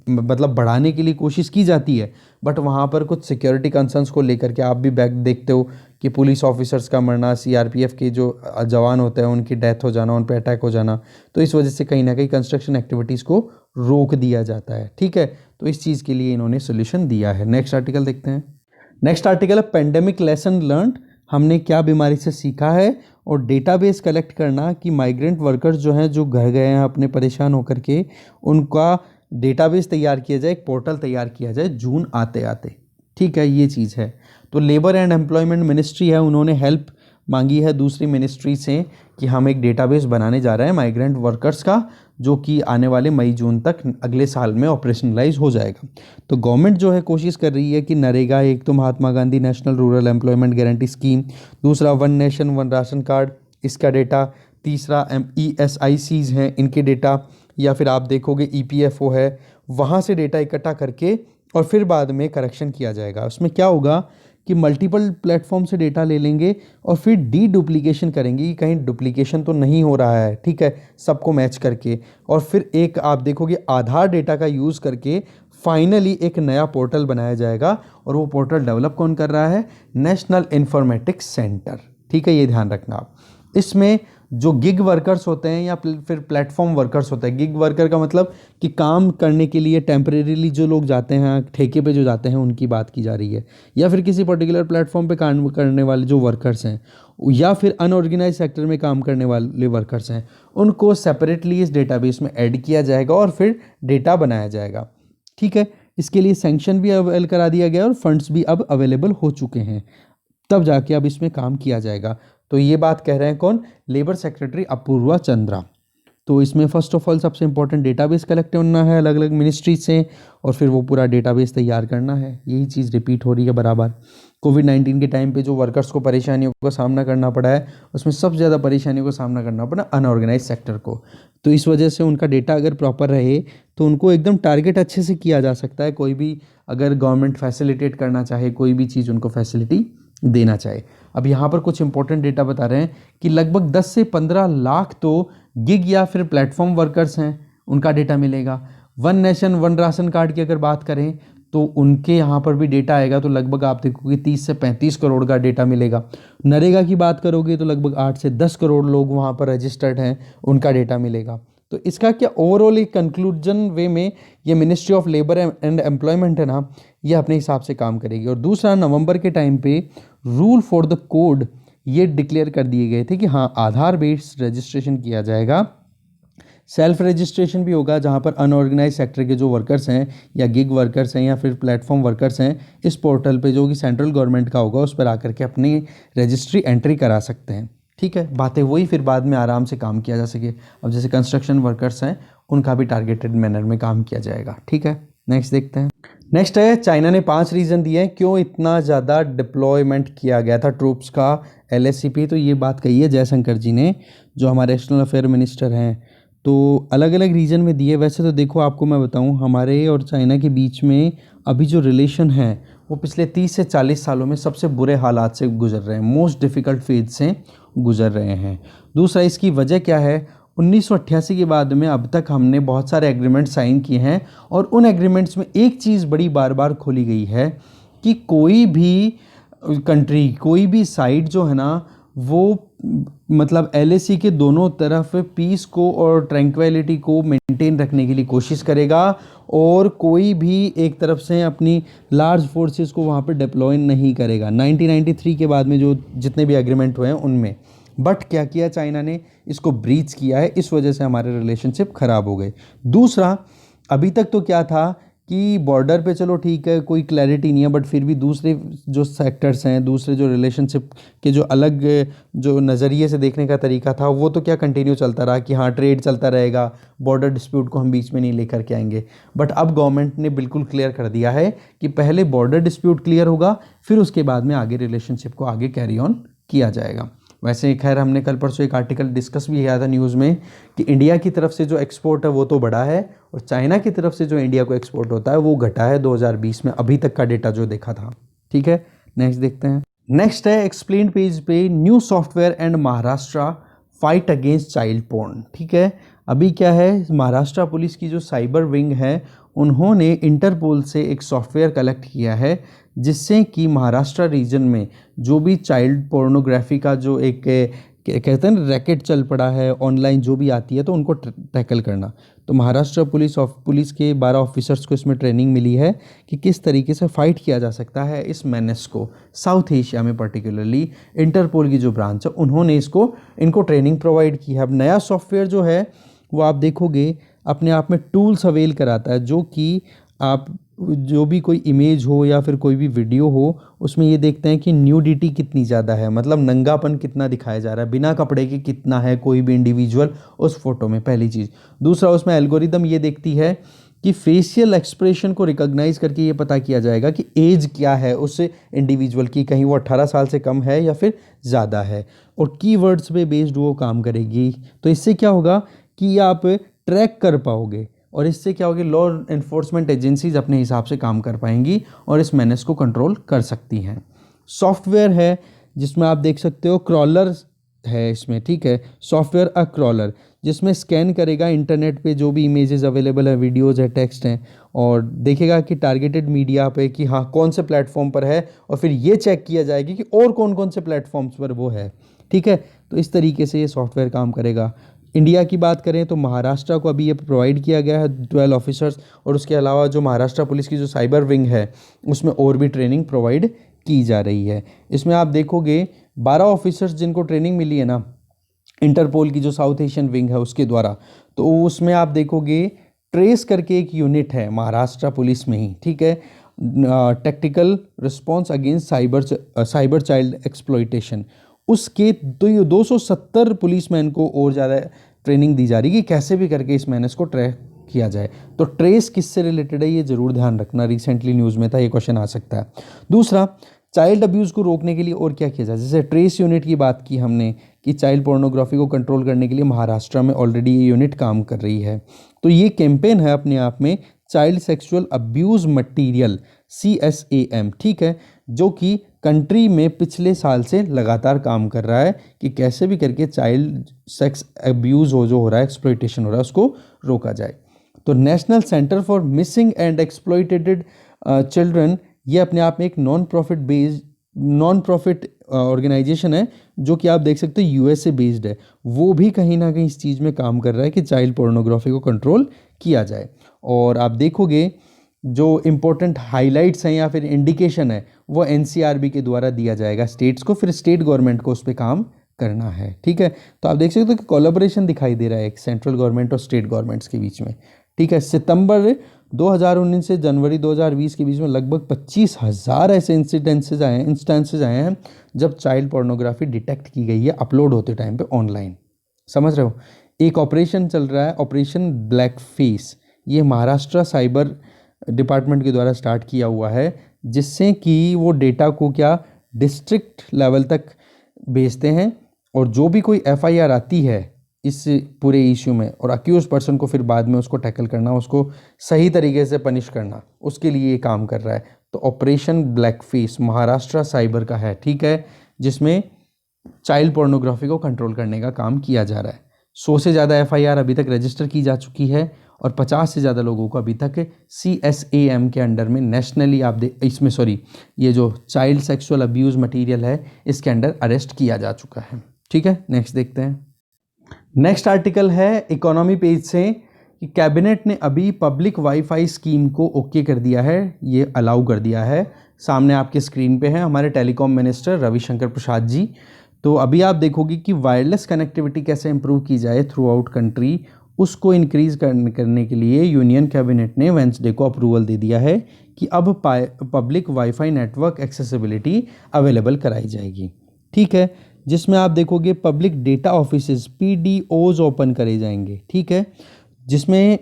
मतलब बढ़ाने के लिए कोशिश की जाती है, बट वहाँ पर कुछ सिक्योरिटी कंसर्न्स को लेकर के आप भी बैक देखते हो कि पुलिस ऑफिसर्स का मरना, सीआरपीएफ के जो जवान होते हैं उनकी डेथ हो जाना, उन पर अटैक हो जाना, तो इस वजह से कहीं ना कहीं कंस्ट्रक्शन एक्टिविटीज़ को रोक दिया जाता है, ठीक है। तो इस चीज़ के लिए इन्होंने सोल्यूशन दिया है। नेक्स्ट आर्टिकल देखते हैं। नेक्स्ट आर्टिकल है पेंडेमिक लेसन लर्नड, हमने क्या बीमारी से सीखा है, और डेटाबेस कलेक्ट करना कि माइग्रेंट वर्कर्स जो हैं, जो घर गए हैं अपने परेशान होकर के, उनका डेटाबेस तैयार किया जाए, एक पोर्टल तैयार किया जाए जून आते आते, ठीक है, ये चीज़ है। तो लेबर एंड एम्प्लॉयमेंट मिनिस्ट्री है, उन्होंने हेल्प मांगी है दूसरी मिनिस्ट्री से कि हम एक डेटाबेस बनाने जा रहे हैं माइग्रेंट वर्कर्स का, जो कि आने वाले मई जून तक अगले साल में ऑपरेशनलाइज हो जाएगा। तो गवर्नमेंट जो है कोशिश कर रही है कि नरेगा, एक तो Mahatma Gandhi national rural employment guarantee scheme, दूसरा one nation one ration card, इसका डेटा, तीसरा ESICs हैं, इनके डेटा, या फिर आप देखोगे EPFO है, वहाँ से डेटा इकट्ठा करके और फिर बाद में करेक्शन किया जाएगा। उसमें क्या होगा कि मल्टीपल प्लेटफॉर्म से डेटा ले लेंगे और फिर डी डुप्लीकेशन करेंगे कि कहीं डुप्लीकेशन तो नहीं हो रहा है, ठीक है, सबको मैच करके, और फिर एक आप देखोगे आधार डेटा का यूज़ करके फाइनली एक नया पोर्टल बनाया जाएगा। और वो पोर्टल डेवलप कौन कर रहा है, नेशनल इन्फॉर्मेटिक्स सेंटर, ठीक है, ये ध्यान रखना आप। इसमें जो गिग वर्कर्स होते हैं या फिर प्लेटफॉर्म वर्कर्स होते हैं, गिग वर्कर का मतलब कि काम करने के लिए टेम्परेरीली जो लोग जाते हैं, ठेके पे जो जाते हैं, उनकी बात की जा रही है, या फिर किसी पर्टिकुलर प्लेटफॉर्म पे काम करने वाले जो वर्कर्स हैं, या फिर अनऑर्गेनाइज सेक्टर में काम करने वाले वर्कर्स हैं, उनको सेपरेटली इस डेटाबेस में ऐड किया जाएगा और फिर डेटा बनाया जाएगा, ठीक है। इसके लिए सैंक्शन भी अवेल करा दिया गया और फंड्स भी अब अवेलेबल हो चुके हैं, तब जाके अब इसमें काम किया जाएगा। तो ये बात कह रहे हैं कौन, लेबर सेक्रेटरी अपूर्वा चंद्रा। तो इसमें फर्स्ट ऑफ ऑल सबसे इंपॉर्टेंट डेटाबेस कलेक्ट करना है अलग अलग मिनिस्ट्री से, और फिर वो पूरा डेटाबेस तैयार करना है। यही चीज़ रिपीट हो रही है बराबर। कोविड-19 के टाइम पे जो वर्कर्स को परेशानियों का सामना करना पड़ा है, उसमें सबसे ज़्यादा परेशानियों का सामना करना पड़ा अनऑर्गेनाइज सेक्टर को। तो इस वजह से उनका डेटा अगर प्रॉपर रहे तो उनको एकदम टारगेट अच्छे से किया जा सकता है। कोई भी अगर गवर्नमेंट फैसिलिटेट करना चाहे, कोई भी चीज़ उनको फैसिलिटी देना चाहे। अब यहाँ पर कुछ इंपॉर्टेंट डेटा बता रहे हैं कि लगभग 10 से 15 लाख तो गिग या फिर प्लेटफॉर्म वर्कर्स हैं, उनका डेटा मिलेगा। One nation one ration card की अगर बात करें तो उनके यहाँ पर भी डेटा आएगा, तो लगभग आप देखोगे 30 से 35 करोड़ का डेटा मिलेगा। नरेगा की बात करोगे तो लगभग 8 से 10 करोड़ लोग वहाँ पर रजिस्टर्ड हैं, उनका डेटा मिलेगा। तो इसका क्या ओवरऑल एक कंक्लूजन वे में ये ministry of labour and employment है ना, ये अपने हिसाब से काम करेगी। और दूसरा, नवंबर के टाइम पे रूल फॉर द कोड ये डिक्लेयर कर दिए गए थे कि हाँ, आधार बेस्ड रजिस्ट्रेशन किया जाएगा, सेल्फ रजिस्ट्रेशन भी होगा, जहाँ पर अनऑर्गेनाइज सेक्टर के जो वर्कर्स हैं या गिग वर्कर्स हैं या फिर प्लेटफॉर्म वर्कर्स हैं, इस पोर्टल पे जो कि सेंट्रल गवर्नमेंट का होगा, उस पर आकर के अपनी रजिस्ट्री एंट्री करा सकते हैं, ठीक है। बातें वही, फिर बाद में आराम से काम किया जा सके। अब जैसे कंस्ट्रक्शन वर्कर्स हैं, उनका भी टारगेटेड मैनर में काम किया जाएगा, ठीक है। नेक्स्ट देखते हैं। नेक्स्ट है, चाइना ने 5 रीज़न दिए हैं क्यों इतना ज़्यादा डिप्लॉयमेंट किया गया था ट्रूप्स का LAC। तो ये बात कही है जयशंकर जी ने, जो हमारे एक्सटर्नल अफेयर मिनिस्टर हैं। तो अलग अलग रीजन में दिए। वैसे तो देखो, आपको मैं बताऊं, हमारे और चाइना के बीच में अभी जो रिलेशन है वो पिछले 30 से 40 सालों में सबसे बुरे हालात से गुजर रहे हैं, मोस्ट डिफ़िकल्ट फेज से गुजर रहे हैं। दूसरा, इसकी वजह क्या है, 1988 के बाद में अब तक हमने बहुत सारे एग्रीमेंट साइन किए हैं, और उन एग्रीमेंट्स में एक चीज़ बड़ी बार बार खोली गई है कि कोई भी कंट्री, कोई भी साइड जो है ना, वो मतलब एलएसी के दोनों तरफ पीस को और ट्रैंक्विलिटी को मेंटेन रखने के लिए कोशिश करेगा, और कोई भी एक तरफ से अपनी लार्ज फोर्सेस को वहाँ पे डिप्लॉय नहीं करेगा 1993 के बाद में जो जितने भी एग्रीमेंट हुए हैं उनमें। बट क्या किया चाइना ने, इसको ब्रीच किया है, इस वजह से हमारे रिलेशनशिप ख़राब हो गए। दूसरा, अभी तक तो क्या था कि बॉर्डर पे चलो ठीक है, कोई क्लैरिटी नहीं है, बट फिर भी दूसरे जो सेक्टर्स हैं, दूसरे जो रिलेशनशिप के जो अलग जो नज़रिए से देखने का तरीका था, वो तो क्या कंटिन्यू चलता रहा कि हाँ ट्रेड चलता रहेगा, बॉर्डर डिस्प्यूट को हम बीच में नहीं लेकर के आएंगे। बट अब गवर्नमेंट ने बिल्कुल क्लियर कर दिया है कि पहले बॉर्डर डिस्प्यूट क्लियर होगा, फिर उसके बाद में आगे रिलेशनशिप को आगे कैरी ऑन किया जाएगा। वैसे खैर हमने कल परसों एक आर्टिकल डिस्कस भी किया था न्यूज़ में कि इंडिया की तरफ से जो एक्सपोर्ट है वो तो बढ़ा है, और चाइना की तरफ से जो इंडिया को एक्सपोर्ट होता है वो घटा है 2020 में, अभी तक का डेटा जो देखा था। ठीक है, नेक्स्ट देखते हैं। नेक्स्ट है एक्सप्लेन पेज पे, new software and Maharashtra fight against child porn. ठीक है, अभी क्या है, महाराष्ट्र पुलिस की जो साइबर विंग है उन्होंने इंटरपोल से एक सॉफ्टवेयर कलेक्ट किया है, जिससे कि महाराष्ट्र रीजन में जो भी चाइल्ड पोर्नोग्राफी का जो एक कहते हैं ना रैकेट चल पड़ा है ऑनलाइन जो भी आती है, तो उनको टैकल करना। तो महाराष्ट्र पुलिस के 12 ऑफिसर्स को इसमें ट्रेनिंग मिली है कि किस तरीके से फाइट किया जा सकता है इस मेनेस को। साउथ एशिया में पर्टिकुलरली इंटरपोल की जो ब्रांच है उन्होंने इनको ट्रेनिंग प्रोवाइड की है। अब नया सॉफ्टवेयर जो है वो आप देखोगे अपने आप में टूल्स अवेल कराता है, जो कि आप जो भी कोई इमेज हो या फिर कोई भी वीडियो हो उसमें ये देखते हैं कि न्यूडिटी कितनी ज़्यादा है, मतलब नंगापन कितना दिखाया जा रहा है, बिना कपड़े के कितना है कोई भी इंडिविजुअल उस फोटो में, पहली चीज़। दूसरा, उसमें एल्गोरिदम ये देखती है कि फेशियल एक्सप्रेशन को रिकॉग्नाइज करके ये पता किया जाएगा कि एज क्या है उस इंडिविजुअल की, कहीं वो 18 साल से कम है या फिर ज़्यादा है, और कीवर्ड्स पे बेस्ड वो काम करेगी। तो इससे क्या होगा कि आप ट्रैक कर पाओगे, और इससे क्या होगी, लॉ एनफोर्समेंट एजेंसीज अपने हिसाब से काम कर पाएंगी और इस मेनेस को कंट्रोल कर सकती हैं। सॉफ्टवेयर है जिसमें आप देख सकते हो क्रॉलर है इसमें, ठीक है, सॉफ्टवेयर अ क्रॉलर, जिसमें स्कैन करेगा इंटरनेट पे जो भी इमेजेस अवेलेबल है, वीडियोज़ है, टेक्स्ट हैं, और देखेगा कि टारगेटेड मीडिया पे कि हाँ कौन से प्लेटफॉर्म पर है, और फिर ये चेक किया जाएगी कि और कौन कौन से प्लेटफॉर्म्स पर वो है। ठीक है, तो इस तरीके से ये सॉफ्टवेयर काम करेगा। इंडिया की बात करें तो महाराष्ट्र को अभी ये प्रोवाइड किया गया है 12 ऑफिसर्स, और उसके अलावा जो महाराष्ट्र पुलिस की जो साइबर विंग है उसमें और भी ट्रेनिंग प्रोवाइड की जा रही है। इसमें आप देखोगे 12 ऑफिसर्स जिनको ट्रेनिंग मिली है ना इंटरपोल की जो साउथ एशियन विंग है उसके द्वारा, तो उसमें आप देखोगे ट्रेस करके एक यूनिट है महाराष्ट्र पुलिस में ही, ठीक है, tactical response against cyber child exploitation, उसके 270 पुलिसमैन को और ज़्यादा ट्रेनिंग दी जा रही है कि कैसे भी करके इस मेनेस को ट्रैक किया जाए। तो ट्रेस किससे रिलेटेड है ये ज़रूर ध्यान रखना, रिसेंटली न्यूज़ में था, ये क्वेश्चन आ सकता है। दूसरा, चाइल्ड अब्यूज़ को रोकने के लिए और क्या किया जाए, जैसे ट्रेस यूनिट की बात की हमने कि चाइल्ड पोर्नोग्राफी को कंट्रोल करने के लिए महाराष्ट्र में ऑलरेडी ये यूनिट काम कर रही है। तो ये कैंपेन है अपने आप में child sexual abuse material CSAM, ठीक है, जो कि कंट्री में पिछले साल से लगातार काम कर रहा है कि कैसे भी करके चाइल्ड सेक्स अब्यूज़ जो हो रहा है, एक्सप्लॉइटेशन हो रहा है, उसको रोका जाए। तो national centre for missing and exploited children, ये अपने आप में एक नॉन प्रॉफिट ऑर्गेनाइजेशन है जो कि आप देख सकते हो USA बेस्ड है, वो भी कहीं ना कहीं इस चीज़ में काम कर रहा है कि चाइल्ड पोर्नोग्राफी को कंट्रोल किया जाए। और आप देखोगे जो इम्पोर्टेंट हाइलाइट्स हैं या फिर इंडिकेशन है वो NCRB के द्वारा दिया जाएगा स्टेट्स को, फिर स्टेट गवर्नमेंट को उस पर काम करना है। ठीक है, तो आप देख सकते हो कि कोलैबोरेशन दिखाई दे रहा है एक सेंट्रल गवर्नमेंट और स्टेट गवर्नमेंट्स के बीच में। ठीक है, सितंबर 2019 से जनवरी 2020 के बीच में लगभग 25,000 ऐसे इंस्टेंसेज आए हैं जब चाइल्ड पोर्नोग्राफी डिटेक्ट की गई है अपलोड होते टाइम पे ऑनलाइन। समझ रहे हो, एक ऑपरेशन चल रहा है, ऑपरेशन ब्लैक फेस, ये महाराष्ट्र साइबर डिपार्टमेंट के द्वारा स्टार्ट किया हुआ है, जिससे कि वो डेटा को क्या डिस्ट्रिक्ट लेवल तक भेजते हैं, और जो भी कोई FIR आती है इस पूरे इश्यू में और अक्यूज पर्सन को फिर बाद में उसको टैकल करना, उसको सही तरीके से पनिश करना, उसके लिए ये काम कर रहा है। तो operation black face Maharashtra cyber का है, ठीक है, जिसमें चाइल्ड पोर्नोग्राफी को कंट्रोल करने का काम किया जा रहा है। 100 से ज़्यादा FIR अभी तक रजिस्टर की जा चुकी है, और 50 से ज़्यादा लोगों को अभी तक CSAM के अंडर में नेशनली इसमें ये जो चाइल्ड सेक्सुअल अब्यूज़ मटेरियल है इसके अंडर अरेस्ट किया जा चुका है। ठीक है, नेक्स्ट देखते हैं। नेक्स्ट आर्टिकल है इकोनॉमी पेज से कि कैबिनेट ने अभी पब्लिक वाईफाई स्कीम को ओके कर दिया है, ये अलाउ कर दिया है। सामने आपके स्क्रीन पे है हमारे टेलीकॉम मिनिस्टर रविशंकर प्रसाद जी। तो अभी आप देखोगे कि वायरलेस कनेक्टिविटी कैसे इंप्रूव की जाए थ्रू आउट कंट्री, उसको इंक्रीज़ करने के लिए यूनियन कैबिनेट ने वेंसडे को अप्रूवल दे दिया है कि अब public wifi network accessibility available कराई जाएगी। ठीक है, जिसमें आप देखोगे public data offices PDOs open करे जाएंगे। ठीक है, जिसमें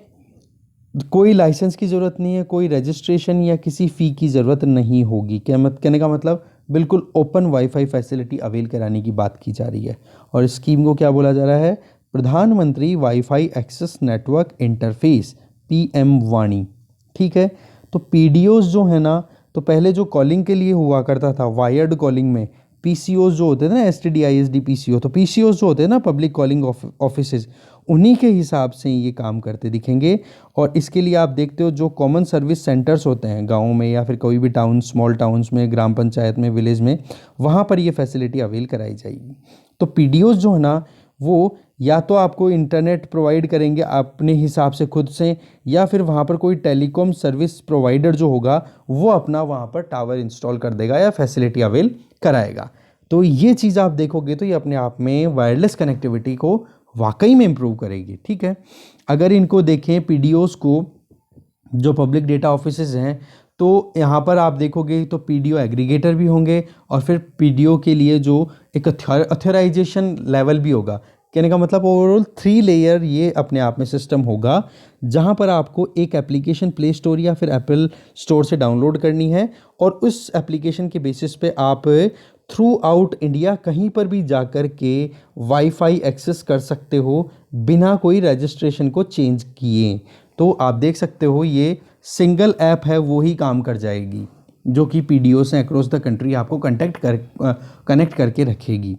कोई लाइसेंस की ज़रूरत नहीं है, कोई रजिस्ट्रेशन या किसी फ़ी की ज़रूरत नहीं होगी। कहने का मतलब बिल्कुल ओपन वाईफाई फैसिलिटी अवेल कराने की बात की जा रही है। और इस स्कीम को क्या बोला जा रहा है? प्रधानमंत्री WiFi access network interface, PM वाणी। ठीक है, तो PDOs जो है ना, तो पहले जो कॉलिंग के लिए हुआ करता था वायर्ड कॉलिंग में PCOs जो होते थे ना, STD ISD PCO, तो PCOs जो होते हैं ना पब्लिक कॉलिंग ऑफिसेज, उन्हीं के हिसाब से ये काम करते दिखेंगे। और इसके लिए आप देखते हो जो कॉमन सर्विस सेंटर्स होते हैं गाँव में या फिर कोई भी टाउन, स्मॉल टाउन्स में, ग्राम पंचायत में, विलेज में, वहाँ पर ये फैसिलिटी अवेल कराई जाएगी। तो PDOs जो है ना, वो या तो आपको इंटरनेट प्रोवाइड करेंगे अपने हिसाब से खुद से, या फिर वहाँ पर कोई टेलीकॉम सर्विस प्रोवाइडर जो होगा वो अपना वहाँ पर टावर इंस्टॉल कर देगा या फैसिलिटी अवेल कराएगा। तो ये चीज़ आप देखोगे तो ये अपने आप में वायरलेस कनेक्टिविटी को वाकई में इम्प्रूव करेगी। ठीक है, अगर इनको देखें PDOs को, जो पब्लिक डेटा ऑफिसेज हैं, तो यहाँ पर आप देखोगे तो PDO एग्रीगेटर भी होंगे और फिर PDO के लिए जो एक अथॉराइजेशन लेवल भी होगा। कहने का मतलब ओवरऑल 3 लेयर ये अपने आप में सिस्टम होगा, जहाँ पर आपको एक एप्लीकेशन प्ले स्टोर या फिर एप्पल स्टोर से डाउनलोड करनी है और उस एप्लीकेशन के बेसिस पे आप थ्रू आउट इंडिया कहीं पर भी जाकर के वाईफाई एक्सेस कर सकते हो बिना कोई रजिस्ट्रेशन को चेंज किए। तो आप देख सकते हो ये सिंगल ऐप है, वो ही काम कर जाएगी, जो कि PDO से अक्रॉस द कंट्री आपको कनेक्ट करके रखेगी।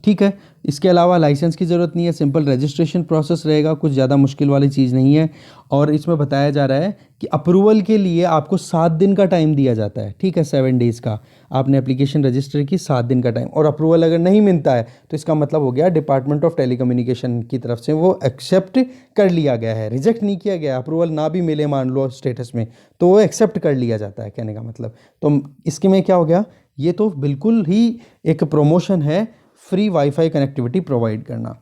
ठीक है, इसके अलावा लाइसेंस की ज़रूरत नहीं है, सिंपल रजिस्ट्रेशन प्रोसेस रहेगा, कुछ ज़्यादा मुश्किल वाली चीज़ नहीं है। और इसमें बताया जा रहा है कि अप्रूवल के लिए आपको 7 दिन का टाइम दिया जाता है। ठीक है, 7 डेज़ का आपने एप्लीकेशन रजिस्टर की, 7 दिन का टाइम। और अप्रूवल अगर नहीं मिलता है तो इसका मतलब हो गया डिपार्टमेंट ऑफ टेलीकम्युनिकेशन की तरफ से वो एक्सेप्ट कर लिया गया है, रिजेक्ट नहीं किया गया। अप्रूवल ना भी मिले मान लो स्टेटस में, तो वो एक्सेप्ट कर लिया जाता है, कहने का मतलब। तो इसके में क्या हो गया, ये तो बिल्कुल ही एक प्रमोशन है फ्री वाईफाई कनेक्टिविटी प्रोवाइड करना।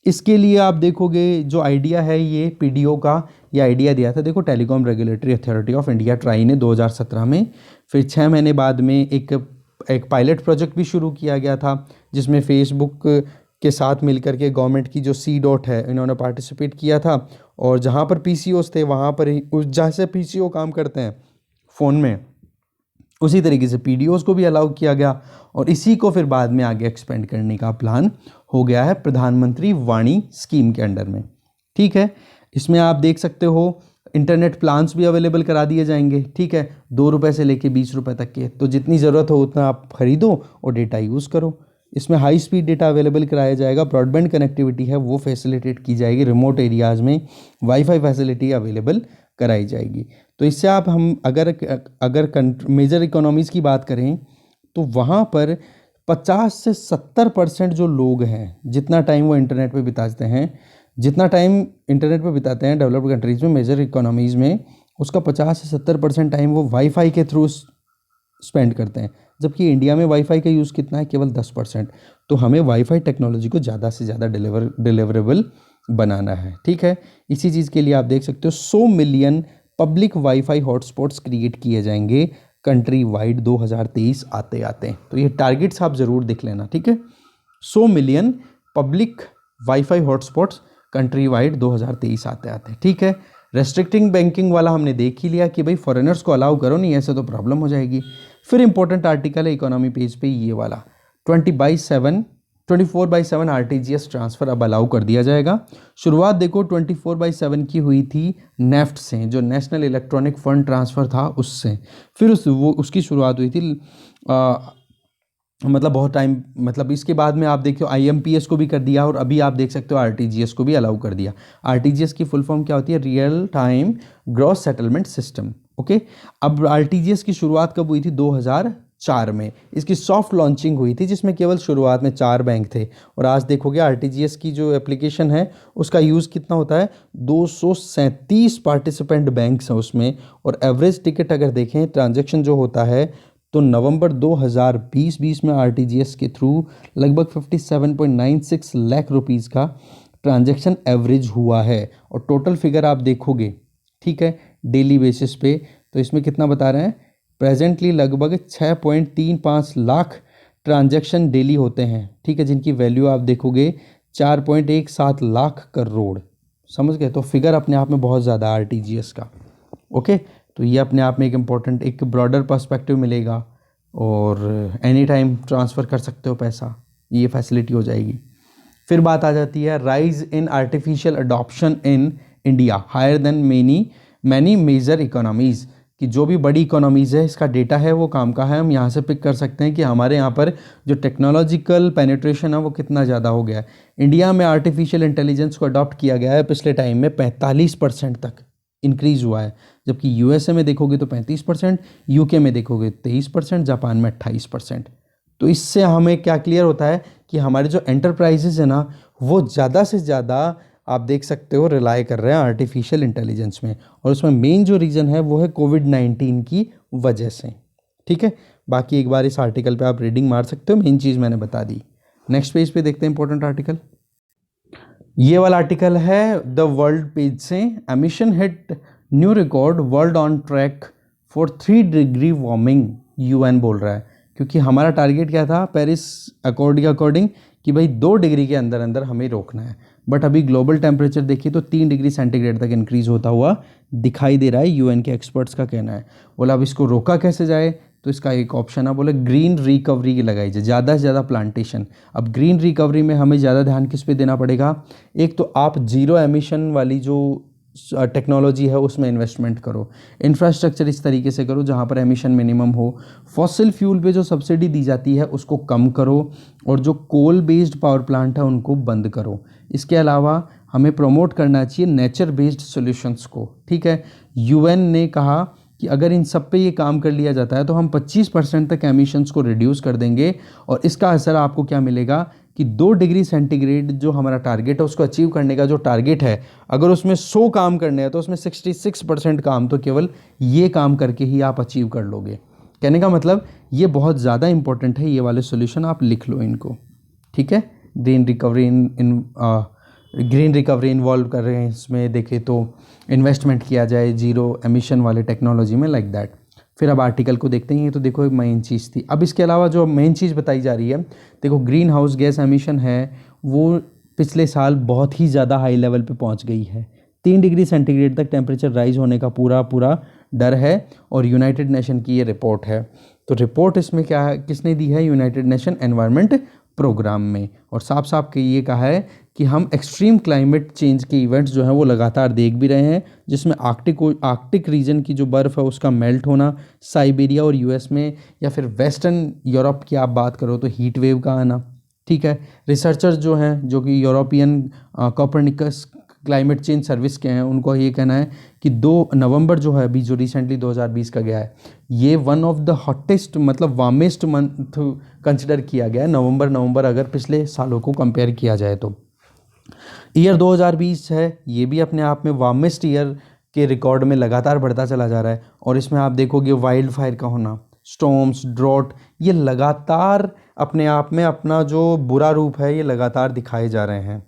इसके लिए आप देखोगे जो आइडिया है ये PDO का, ये आइडिया दिया था देखो telecom regulatory authority of India try ने 2017 में। फिर 6 महीने बाद में एक पायलट प्रोजेक्ट भी शुरू किया गया था, जिसमें फेसबुक के साथ मिलकर के गवर्नमेंट की जो C.DOT है इन्होंने पार्टिसिपेट किया था। और जहाँ पर PCOs थे वहाँ पर ही जहाँ से PCO काम करते हैं फ़ोन में, उसी तरीके से PDOs को भी अलाउ किया गया। और इसी को फिर बाद में आगे एक्सपेंड करने का प्लान हो गया है प्रधानमंत्री वाणी स्कीम के अंडर में। ठीक है, इसमें आप देख सकते हो इंटरनेट प्लान्स भी अवेलेबल करा दिए जाएंगे। ठीक है, 2 रुपये से लेके 20 रुपये तक के, तो जितनी ज़रूरत हो उतना आप खरीदो और डेटा यूज़ करो। इसमें हाई स्पीड डेटा अवेलेबल कराया जाएगा, ब्रॉडबैंड कनेक्टिविटी है वो फैसिलिटेट की जाएगी, रिमोट एरियाज़ में वाईफाई फैसिलिटी अवेलेबल कराई जाएगी। तो इससे आप हम अगर मेजर इकोनॉमीज़ की बात करें तो वहाँ पर 50 से 70% जो लोग हैं, जितना टाइम वो इंटरनेट पे बिताते हैं, जितना टाइम इंटरनेट पे बिताते हैं डेवलप्ड कंट्रीज़ में, मेजर इकोनॉमीज़ में, उसका 50 से 70% टाइम वो वाईफाई के थ्रू स्पेंड करते हैं। जबकि इंडिया में वाईफाई का यूज़ कितना है, केवल 10%। तो हमें वाईफाई टेक्नोलॉजी को ज़्यादा से ज़्यादा डिलीवरेबल बनाना है। ठीक है, इसी चीज़ के लिए आप देख सकते हो 100 million public wifi hotspots create किए जाएंगे कंट्री वाइड 2023 आते आते। तो ये टारगेट्स आप ज़रूर देख लेना। ठीक है, 100 million public wifi hotspots country wide 2023 आते आते। ठीक है, रेस्ट्रिक्टिंग बैंकिंग वाला हमने देख ही लिया कि भाई फॉरेनर्स को अलाउ करो, नहीं ऐसे तो प्रॉब्लम हो जाएगी। फिर इंपॉर्टेंट आर्टिकल है इकोनॉमी पेज पे ये वाला, 24/7 RTGS ट्रांसफ़र अब अलाउ कर दिया जाएगा। शुरुआत देखो 24/7 की हुई थी नेफ्ट से, जो नेशनल इलेक्ट्रॉनिक फ़ंड ट्रांसफ़र था उससे। फिर उसकी शुरुआत हुई थी मतलब बहुत टाइम, मतलब इसके बाद में आप देखो आईएमपीएस को भी कर दिया और अभी आप देख सकते हो आरटीजीएस को भी अलाउ कर दिया। आरटीजीएस की फुल फॉर्म क्या होती है? Real time gross settlement system. Okay, अब आरटीजीएस की शुरुआत कब हुई थी? 2004 में इसकी सॉफ्ट लॉन्चिंग हुई थी, जिसमें केवल शुरुआत में 4 बैंक थे। और आज देखोगे आरटीजीएस की जो एप्लीकेशन है उसका यूज़ कितना होता है? 237 पार्टिसिपेंट बैंक्स हैं उसमें। और एवरेज टिकट अगर देखें, ट्रांजैक्शन जो होता है, तो नवंबर 2020 में आरटीजीएस के थ्रू लगभग 57.96 लाख रुपीस का ट्रांजैक्शन एवरेज हुआ है। और टोटल फिगर आप देखोगे, ठीक है, डेली बेसिस पे, तो इसमें कितना बता रहे हैं? प्रेजेंटली लगभग 6.35 लाख ट्रांजैक्शन डेली होते हैं, ठीक है, जिनकी वैल्यू आप देखोगे 4.17 लाख करोड़। समझ गए? तो फिगर अपने आप में बहुत ज़्यादा आरटीजीएस का। ओके, तो ये अपने आप में एक इम्पॉर्टेंट, एक ब्रॉडर पर्सपेक्टिव मिलेगा और एनी टाइम ट्रांसफ़र कर सकते हो पैसा, ये फैसिलिटी हो जाएगी। फिर बात आ जाती है rise in artificial adoption in India higher than many major economies, कि जो भी बड़ी इकोनॉमीज़ है इसका डेटा है वो काम का है। हम यहाँ से पिक कर सकते हैं कि हमारे यहाँ पर जो टेक्नोलॉजिकल पेनिट्रेशन है वो कितना ज़्यादा हो गया है। इंडिया में आर्टिफिशियल इंटेलिजेंस को अडॉप्ट किया गया है पिछले टाइम में 45% तक इंक्रीज़ हुआ है, जबकि यूएसए में देखोगे तो 35%, यूके में देखोगे 23%, जापान में 28%। तो इससे हमें क्या क्लियर होता है कि हमारे जो एंटरप्राइजेज है ना, वो ज़्यादा से ज़्यादा आप देख सकते हो रिलाई कर रहे हैं आर्टिफिशियल इंटेलिजेंस में। और उसमें मेन जो रीज़न है वो है कोविड-19 की वजह से। ठीक है, बाकी एक बार इस आर्टिकल पे आप रीडिंग मार सकते हो, मेन चीज़ मैंने बता दी। नेक्स्ट पेज पे देखते हैं इंपॉर्टेंट आर्टिकल। ये वाला आर्टिकल है द वर्ल्ड पेज से, emission hit new record, world on track for 3 degree warming, UN बोल रहा है। क्योंकि हमारा टारगेट क्या था पेरिस अकॉर्ड के अकॉर्डिंग कि भाई 2 डिग्री के अंदर अंदर हमें रोकना है, बट अभी ग्लोबल टेम्परेचर देखिए तो 3 डिग्री सेंटीग्रेड तक इंक्रीज़ होता हुआ दिखाई दे रहा है, यूएन के एक्सपर्ट्स का कहना है। बोला अब इसको रोका कैसे जाए, तो इसका एक ऑप्शन है, बोले ग्रीन रिकवरी की लगाई जाए, ज़्यादा से ज़्यादा प्लांटेशन। अब ग्रीन रिकवरी में हमें ज़्यादा ध्यान किस पे देना पड़ेगा? एक तो आप जीरो एमिशन वाली जो टेक्नोलॉजी है उसमें इन्वेस्टमेंट करो, इंफ्रास्ट्रक्चर इस तरीके से करो जहाँ पर एमिशन मिनिमम हो, फॉसिल फ्यूल पे जो सब्सिडी दी जाती है उसको कम करो, और जो कोल बेस्ड पावर प्लांट है उनको बंद करो। इसके अलावा हमें प्रमोट करना चाहिए नेचर बेस्ड सॉल्यूशंस को। ठीक है, यूएन ने कहा कि अगर इन सब पे ये काम कर लिया जाता है तो हम 25% तक एमिशंस को रिड्यूस कर देंगे, और इसका असर आपको क्या मिलेगा कि 2 डिग्री सेंटीग्रेड जो हमारा टारगेट है उसको अचीव करने का जो टारगेट है, अगर उसमें 100 काम करने हैं तो उसमें 66% काम तो केवल ये काम करके ही आप अचीव कर लोगे। कहने का मतलब ये बहुत ज़्यादा इंपॉर्टेंट है, ये वाले सोल्यूशन आप लिख लो इनको। ठीक है, ग्रीन रिकवरी इन्वॉल्व कर रहे हैं इसमें, देखें तो इन्वेस्टमेंट किया जाए जीरो एमिशन वाले टेक्नोलॉजी में, लाइक दैट। फिर अब आर्टिकल को देखते हैं, ये तो देखो एक मेन चीज़ थी। अब इसके अलावा जो मेन चीज़ बताई जा रही है, देखो ग्रीन हाउस गैस एमिशन है वो पिछले साल बहुत ही ज़्यादा हाई लेवल पे पहुंच गई है, 3 डिग्री सेंटीग्रेड तक टेम्परेचर राइज होने का पूरा डर है, और यूनाइटेड नेशन की ये रिपोर्ट है। तो रिपोर्ट इसमें क्या है, किसने दी है? यूनाइटेड नेशन एनवायरनमेंट प्रोग्राम में। और साफ साफ ये कहा है कि हम एक्सट्रीम क्लाइमेट चेंज के इवेंट्स जो हैं वो लगातार देख भी रहे हैं, जिसमें आर्कटिक रीजन की जो बर्फ़ है उसका मेल्ट होना, साइबेरिया और यूएस में, या फिर वेस्टर्न यूरोप की आप बात करो तो हीट वेव का आना। ठीक है, रिसर्चर्स जो हैं जो कि European Copernicus climate change service के हैं, उनको ये कहना है कि 2 नवंबर जो है अभी जो रिसेंटली 2020 का गया है, ये वन ऑफ द हॉटेस्ट मतलब वार्मेस्ट मंथ कंसिडर किया गया है, नवंबर अगर पिछले सालों को कंपेयर किया जाए तो। ईयर 2020 है, ये भी अपने आप में वार्मेस्ट ईयर के रिकॉर्ड में लगातार बढ़ता चला जा रहा है। और इसमें आप देखोगे वाइल्ड फायर का होना, स्टॉर्म्स, ड्रॉट, ये लगातार अपने आप में अपना जो बुरा रूप है ये लगातार दिखाए जा रहे हैं।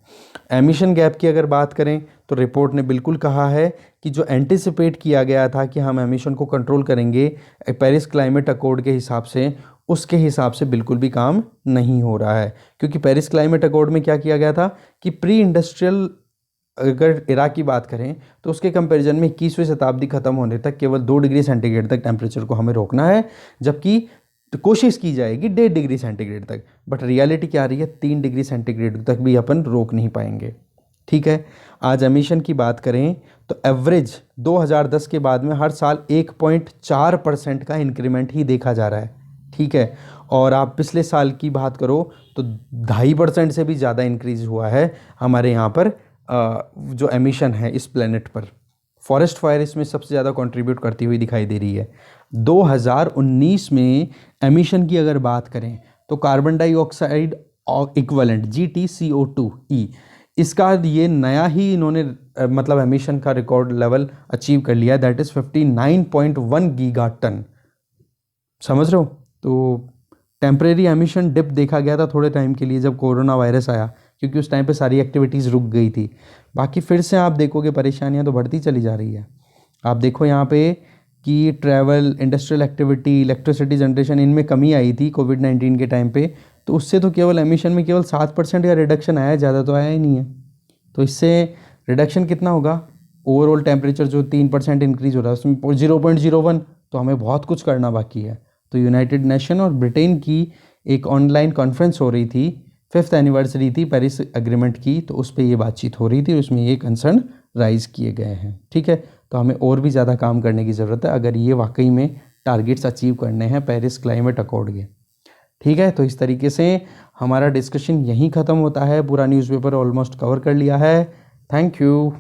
एमिशन गैप की अगर बात करें तो रिपोर्ट ने बिल्कुल कहा है कि जो एंटिसिपेट किया गया था कि हम एमिशन को कंट्रोल करेंगे पेरिस क्लाइमेट अकॉर्ड के हिसाब से, उसके हिसाब से बिल्कुल भी काम नहीं हो रहा है। क्योंकि पेरिस क्लाइमेट अकॉर्ड में क्या किया गया था कि प्री इंडस्ट्रियल अगर इरा की बात करें तो उसके कंपैरिजन में 21वीं शताब्दी खत्म होने तक केवल 2 डिग्री सेंटीग्रेड तक टेम्परेचर को हमें रोकना है, जबकि तो कोशिश की जाएगी 1.5 डिग्री सेंटीग्रेड तक, बट रियलिटी क्या आ रही है, 3 डिग्री सेंटीग्रेड तक भी अपन रोक नहीं पाएंगे। ठीक है, आज एमिशन की बात करें तो एवरेज 2010 के बाद में हर साल 1.4% का इंक्रीमेंट ही देखा जा रहा है। ठीक है, और आप पिछले साल की बात करो तो 2.5% से भी ज़्यादा इंक्रीज़ हुआ है हमारे यहाँ पर जो एमिशन है इस प्लेनेट पर। फॉरेस्ट फायर इसमें सबसे ज़्यादा कंट्रीब्यूट करती हुई दिखाई दे रही है। 2019 में एमिशन की अगर बात करें तो कार्बन डाइऑक्साइड इक्वलेंट GTCO2 इसका ये नया ही इन्होंने मतलब एमिशन का रिकॉर्ड लेवल अचीव कर लिया, दैट इज़ 59.1 गीगा टन। समझ रहे हो? तो टेम्परेरी एमिशन डिप देखा गया था थोड़े टाइम के लिए जब कोरोना वायरस आया, क्योंकि उस टाइम पे सारी एक्टिविटीज़ रुक गई थी। बाकी फिर से आप देखोगे परेशानियां तो बढ़ती चली जा रही है। आप देखो यहाँ पे कि travel, industrial activity, electricity generation, इनमें कमी आई थी कोविड-19 के टाइम पे, तो उससे तो केवल एमिशन में केवल 7% का रिडक्शन आया है, ज़्यादा तो आया ही नहीं है। तो इससे रिडक्शन कितना होगा? ओवरऑल टेम्परेचर जो 3% इंक्रीज़ हो रहा है उसमें 0.01, तो हमें बहुत कुछ करना बाकी है। तो यूनाइटेड नेशन और ब्रिटेन की एक ऑनलाइन कॉन्फ्रेंस हो रही थी, 5th एनिवर्सरी थी पेरिस एग्रीमेंट की, तो उस पर ये बातचीत हो रही थी और उसमें ये कंसर्न राइज़ किए गए हैं। ठीक है, तो हमें और भी ज़्यादा काम करने की ज़रूरत है अगर ये वाकई में टारगेट्स अचीव करने हैं पेरिस क्लाइमेट अकॉर्ड के। ठीक है, तो इस तरीके से हमारा डिस्कशन यहीं ख़त्म होता है। पूरा न्यूज़पेपर ऑलमोस्ट कवर कर लिया है। Thank you.